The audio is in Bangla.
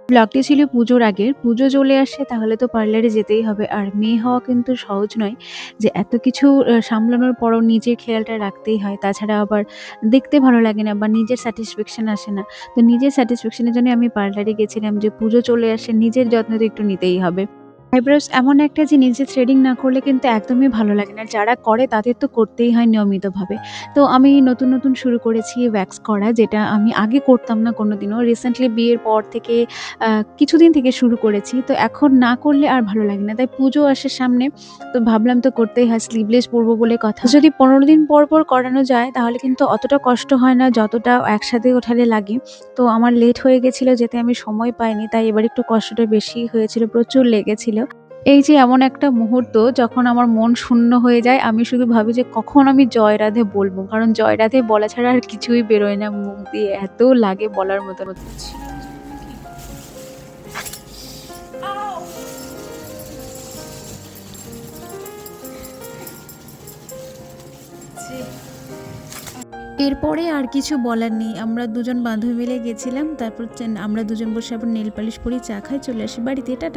ব্লগটি ছিল পুজোর আগের। পুজো চলে আসছে তাহলে তো পার্লারে যেতেই হবে। আর মেয়ে হওয়া কিন্তু সহজ নয় যে এত কিছু সামলানোর পরও নিজের খেয়ালটা রাখতেই হয়। তাছাড়া আবার দেখতে ভালো লাগে না বা নিজের স্যাটিসফ্যাকশন আসে না। তো নিজের স্যাটিসফ্যাকশন এর জন্য আমি পার্লারে গেছিলাম যে পুজো চলে আসছে, নিজের যত্ন তো একটু নিতেই হবে। আইব্রোস এমন একটা জিনিস যে থ্রেডিং না করলে কিন্তু একদমই ভালো লাগে না। যারা করে তাদের তো করতেই হয় নিয়মিতভাবে। তো আমি নতুন শুরু করেছি ওয়্যাক্স করা, যেটা আমি আগে করতাম না কোনোদিনও। রিসেন্টলি বিয়ের পর থেকে আ কিছুদিন থেকে শুরু করেছি। তো এখন না করলে আর ভালো লাগে না। তাই পুজো আসে সামনে, তো ভাবলাম তো করতেই হয়, স্লিভলেস পরবো বলে কথা। যদি ১৫ দিন পর করানো যায় তাহলে কিন্তু অতটা কষ্ট হয় না যতটা একসাথে ওঠালে লাগে। তো আমার লেট হয়ে গেছিল যেতে আমি সময় পাইনি। তাই এবার একটু কষ্টটা বেশিই হয়েছিল, প্রচুর লেগেছিল। এই যে এমন একটা মুহূর্ত যখন আমার মন শূন্য হয়ে যায়, আমি শুধু ভাবি যে কখন আমি জয় রাধে বলব। কারণ জয় রাধে বলা ছাড়া আর কিছুই বেরোয় না মুখ দিয়ে। এত লাগে বলার মতো। এরপরে আর কিছু বলার নেই। আমরা দুজন বান্ধবী মিলে গেছিলাম। তারপর আমরা দুজন বসে আবার নেল পালিশ পরিয়ে চা খাই, চলে আসি বাড়িতে। টাটা।